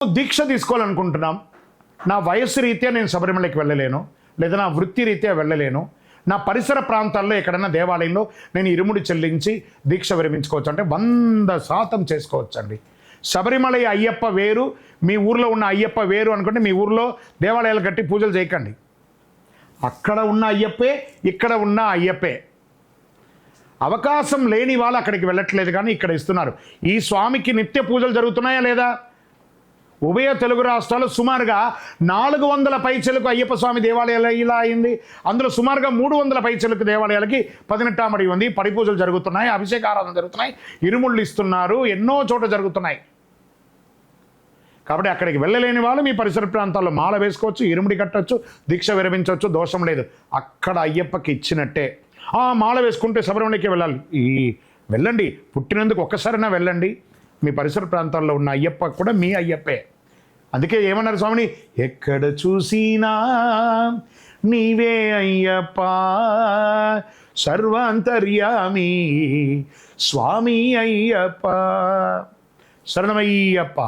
దీక్ష తీసుకోవాలనుకుంటున్నాం, నా వయస్సు రీత్యా నేను శబరిమలకి వెళ్ళలేను, లేదా నా వృత్తి రీత్యా వెళ్ళలేను, నా పరిసర ప్రాంతాల్లో ఎక్కడైనా దేవాలయంలో నేను ఇరుముడి చెల్లించి దీక్ష విరమించుకోవచ్చు అంటే 100% చేసుకోవచ్చండి. శబరిమల అయ్యప్ప వేరు, మీ ఊర్లో ఉన్న అయ్యప్ప వేరు అనుకుంటే మీ ఊర్లో దేవాలయాలు కట్టి పూజలు చేయకండి. అక్కడ ఉన్న అయ్యప్పే, ఇక్కడ ఉన్న అయ్యప్పే. అవకాశం లేని వాళ్ళు అక్కడికి వెళ్ళట్లేదు, కానీ ఇక్కడ ఇస్తున్నారు. ఈ స్వామికి నిత్య పూజలు జరుగుతున్నాయా లేదా? ఉభయ తెలుగు రాష్ట్రాలు సుమారుగా 400 పైచలకు అయ్యప్ప స్వామి దేవాలయాలు ఇలా అయింది. అందులో సుమారుగా 300 పైచలకు దేవాలయాలకి 18 ఉంది. పడి పూజలు జరుగుతున్నాయి, అభిషేక ఆరాధన జరుగుతున్నాయి, ఇరుముళ్ళు ఇస్తున్నారు, ఎన్నో చోట జరుగుతున్నాయి. కాబట్టి అక్కడికి వెళ్ళలేని వాళ్ళు మీ పరిసర ప్రాంతాల్లో మాల వేసుకోవచ్చు, ఇరుముడి కట్టవచ్చు, దీక్ష విరమించవచ్చు, దోషం లేదు. అక్కడ అయ్యప్పకి ఇచ్చినట్టే. మాల వేసుకుంటే శబరిమలకి వెళ్ళాలి, వెళ్ళండి, పుట్టినందుకు ఒక్కసారైనా వెళ్ళండి. మీ పరిసర ప్రాంతాల్లో ఉన్న అయ్యప్ప కూడా మీ అయ్యప్పే. అందుకే ఏమన్నారు స్వామిని, ఎక్కడ చూసినా నీవే అయ్యప్ప, సర్వాంతర్యామి స్వామి అయ్యప్ప, శరణమయ్యప్ప.